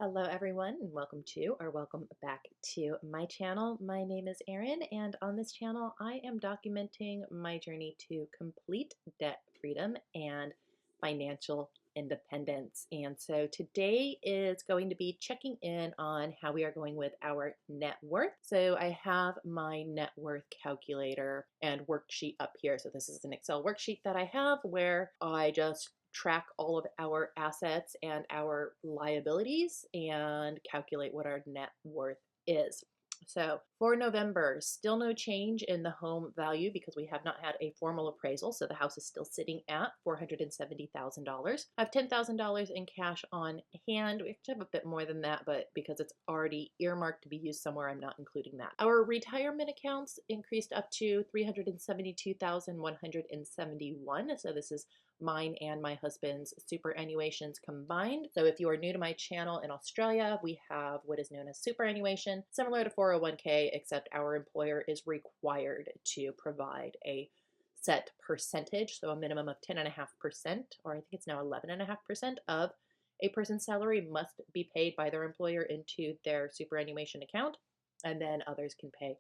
Hello everyone and welcome back to my channel. My name is Erin and on this channel I am documenting my journey to complete debt freedom and financial independence. And so today is going to be checking in on how we are going with our net worth. So I have my net worth calculator and worksheet up here. So this is an Excel worksheet that I have where I just track all of our assets and our liabilities and calculate what our net worth is. So for November, still no change in the home value because we have not had a formal appraisal. So the house is still sitting at $470,000. I have $10,000 in cash on hand. We actually have a bit more than that, but because it's already earmarked to be used somewhere, I'm not including that. Our retirement accounts increased up to $372,171. So this is mine and my husband's superannuations combined. So if you are new to my channel in Australia, we have what is known as superannuation, similar to 401k, except our employer is required to provide a set percentage, so a minimum of 10.5%, or I think it's now 11.5% of a person's salary must be paid by their employer into their superannuation account, and then others can pay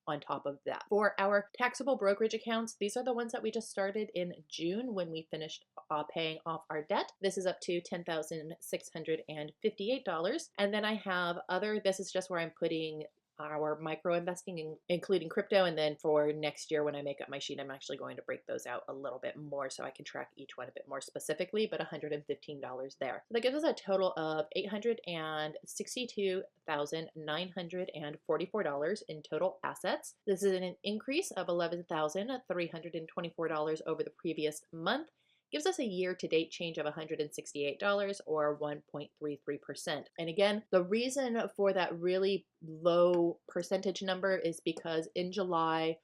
on top of that. For our taxable brokerage accounts, these are the ones that we just started in June when we finished paying off our debt. This is up to $10,658. And then I have this is just where I'm putting our micro investing, including crypto. And then for next year, when I make up my sheet, I'm actually going to break those out a little bit more so I can track each one a bit more specifically, but $115 there. So that gives us a total of $862,944 in total assets. This is an increase of $11,324 over the previous month. Gives us a year-to-date change of $168 or 1.33%. And again, the reason for that really low percentage number is because in July,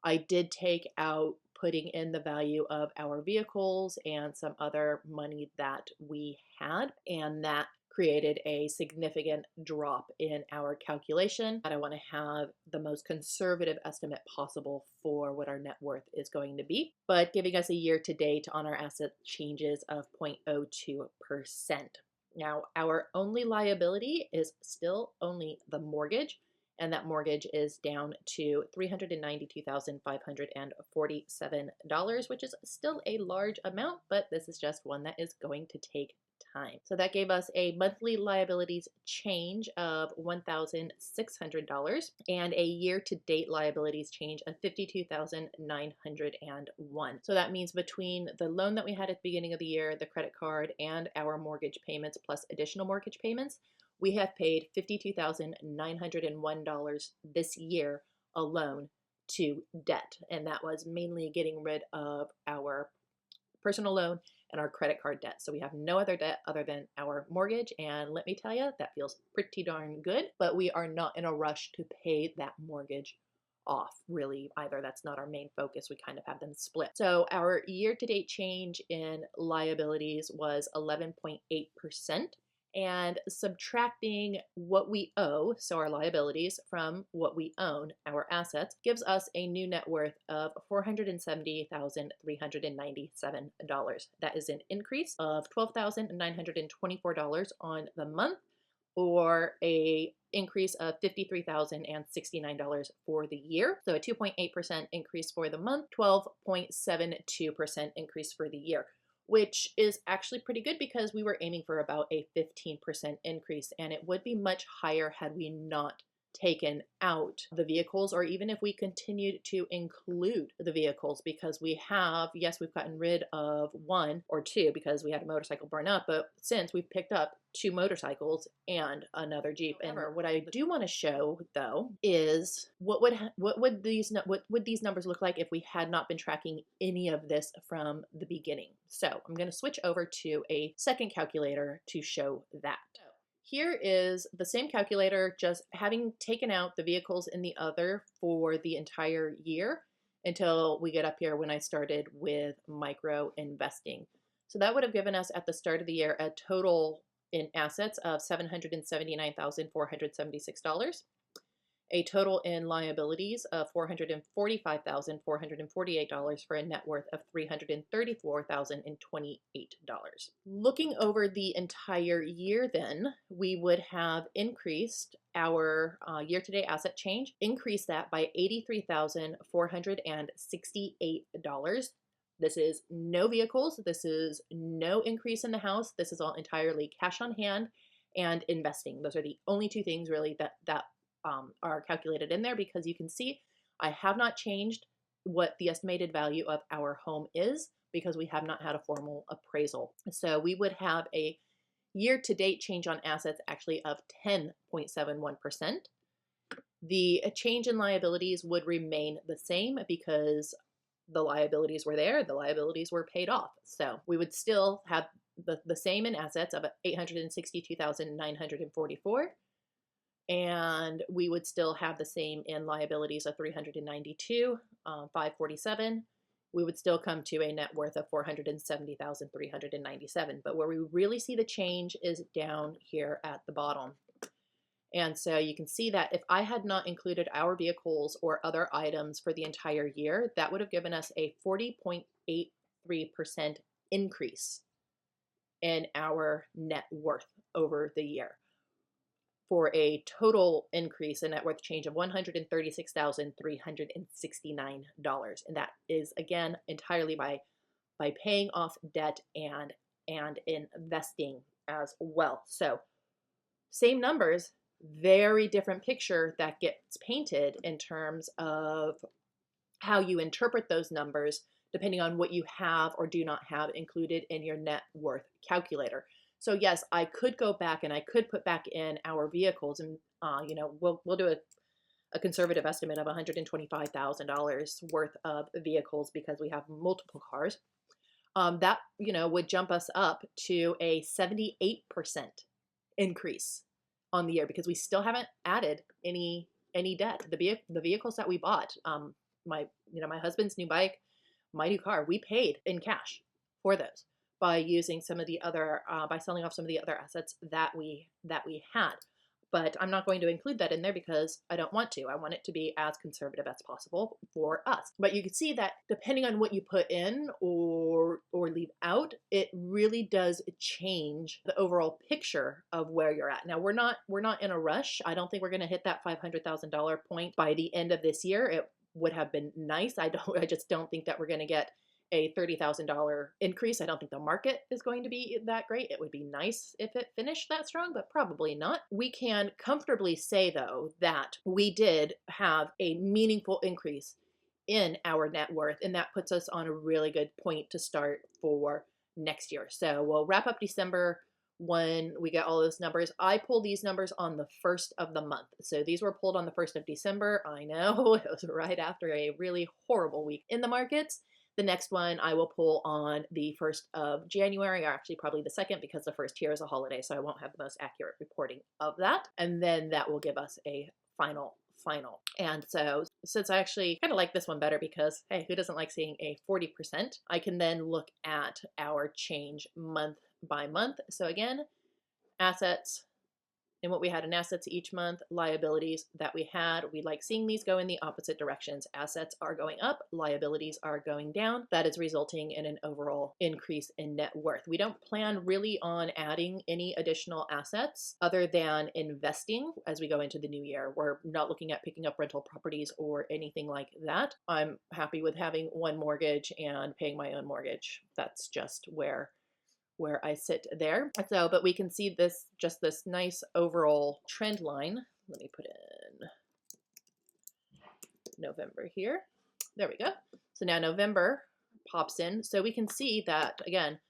I did take out putting in the value of our vehicles and some other money that we had, and that created a significant drop in our calculation. And I want to have the most conservative estimate possible for what our net worth is going to be, but giving us a year to date on our asset changes of 0.02%. Now, our only liability is still only the mortgage, and that mortgage is down to $392,547, which is still a large amount, but this is just one that is going to take time. So that gave us a monthly liabilities change of $1,600 and a year-to-date liabilities change of $52,901. So that means between the loan that we had at the beginning of the year, the credit card, and our mortgage payments plus additional mortgage payments, we have paid $52,901 this year alone to debt. And that was mainly getting rid of our personal loan and our credit card debt. So we have no other debt other than our mortgage. And let me tell you, that feels pretty darn good, but we are not in a rush to pay that mortgage off really either. That's not our main focus. We kind of have them split. So our year-to-date change in liabilities was 11.8%. And subtracting what we owe, so our liabilities, from what we own, our assets, gives us a new net worth of $470,397. That is an increase of $12,924 on the month, or a increase of $53,069 for the year. So a 2.8% increase for the month, 12.72% increase for the year, which is actually pretty good because we were aiming for about a 15% increase, and it would be much higher had we not taken out the vehicles, or even if we continued to include the vehicles, because we have, yes, we've gotten rid of one or two because we had a motorcycle burn up, but since we've picked up 2 motorcycles and another Jeep. And what I do want to show though is what would these numbers look like if we had not been tracking any of this from the beginning. So I'm going to switch over to a second calculator to show that. Here is the same calculator, just having taken out the vehicles in the other for the entire year until we get up here when I started with micro investing. So that would have given us at the start of the year a total in assets of $779,476. a total in liabilities of $445,448 for a net worth of $334,028. Looking over the entire year, then we would have increased our year-to-date asset change, increased that by $83,468. This is no vehicles. This is no increase in the house. This is all entirely cash on hand and investing. Those are the only two things really that are calculated in there, because you can see I have not changed what the estimated value of our home is because we have not had a formal appraisal. So we would have a year-to-date change on assets actually of 10.71%. The change in liabilities would remain the same because the liabilities were there, the liabilities were paid off. So we would still have the same in assets of 862,944, and we would still have the same in liabilities of 392, 547. We would still come to a net worth of 470,397. But where we really see the change is down here at the bottom. And so you can see that if I had not included our vehicles or other items for the entire year, that would have given us a 40.83% increase in our net worth over the year, for a total increase in net worth change of $136,369. And that is, again, entirely by paying off debt and investing as well. So same numbers, very different picture that gets painted in terms of how you interpret those numbers depending on what you have or do not have included in your net worth calculator. So yes, I could go back and I could put back in our vehicles, and we'll do a conservative estimate of $125,000 worth of vehicles because we have multiple cars. That would jump us up to a 78% increase on the year because we still haven't added any debt. The vehicles that we bought, my husband's new bike, my new car, we paid in cash for those by using some of the other by selling off some of the other assets that we had. But I'm not going to include that in there because I don't want to. I want it to be as conservative as possible for us. But you can see that depending on what you put in or leave out, it really does change the overall picture of where you're at. Now we're not in a rush. I don't think we're going to hit that $500,000 point by the end of this year. It would have been nice. I just don't think that we're going to get a $30,000 increase. I don't think the market is going to be that great. It would be nice if it finished that strong, but probably not. We can comfortably say, though, that we did have a meaningful increase in our net worth, and that puts us on a really good point to start for next year. So we'll wrap up December when we get all those numbers. I pull these numbers on the 1st of the month. So these were pulled on the 1st of December. I know, it was right after a really horrible week in the markets. The next one I will pull on the 1st of January, or actually probably the 2nd, because the 1st here is a holiday, so I won't have the most accurate reporting of that. And then that will give us a final. And so since I actually kind of like this one better because, hey, who doesn't like seeing a 40%? I can then look at our change month by month. So again, assets and what we had in assets each month, liabilities that we had. We like seeing these go in the opposite directions. Assets are going up, liabilities are going down. That is resulting in an overall increase in net worth. We don't plan really on adding any additional assets other than investing as we go into the new year. We're not looking at picking up rental properties or anything like that. I'm happy with having one mortgage and paying my own mortgage. That's just where I sit there. So, but we can see this nice overall trend line. Let me put in November here. There we go. So now November pops in. So we can see that, again,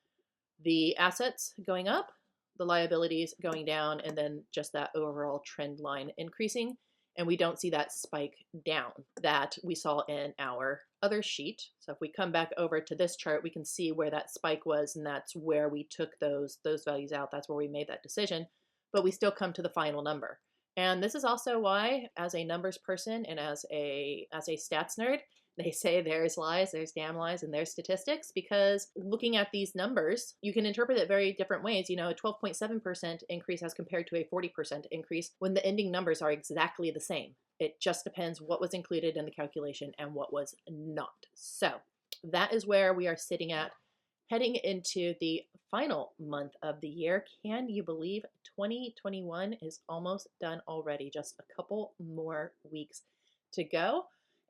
the assets going up, the liabilities going down, and then just that overall trend line increasing. And we don't see that spike down that we saw in our other sheet. So if we come back over to this chart, we can see where that spike was, and that's where we took those values out. That's where we made that decision, but we still come to the final number. And this is also why, as a numbers person and as a stats nerd, they say there's lies, there's damn lies, and there's statistics, because looking at these numbers, you can interpret it very different ways. A 12.7% increase as compared to a 40% increase when the ending numbers are exactly the same. It just depends what was included in the calculation and what was not. So that is where we are sitting at heading into the final month of the year. Can you believe 2021 is almost done already? Just a couple more weeks to go.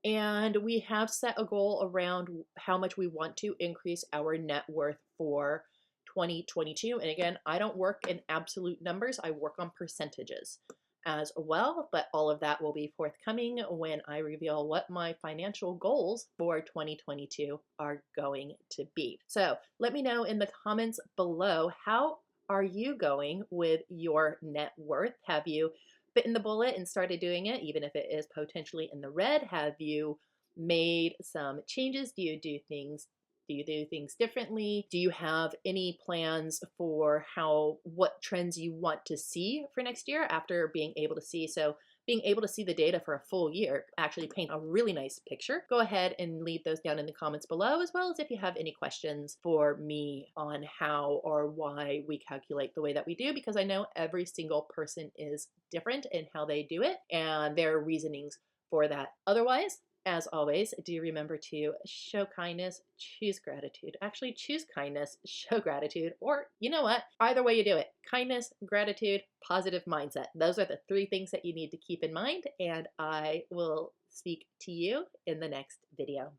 And we have set a goal around how much we want to increase our net worth for 2022. And again, I don't work in absolute numbers, I work on percentages as well, but all of that will be forthcoming when I reveal what my financial goals for 2022 are going to be. So let me know in the comments below, how are you going with your net worth? Have you bitten the bullet and started doing it, even if it is potentially in the red? Have you made some changes? Do you do things differently? Do you have any plans for what trends you want to see for next year after being able to see? So being able to see the data for a full year actually paint a really nice picture. Go ahead and leave those down in the comments below, as well as if you have any questions for me on how or why we calculate the way that we do, because I know every single person is different in how they do it and their reasonings for that. Otherwise, as always, do remember to show kindness, choose gratitude. Actually, choose kindness, show gratitude, or you know what? Either way you do it, kindness, gratitude, positive mindset. Those are the three things that you need to keep in mind, and I will speak to you in the next video.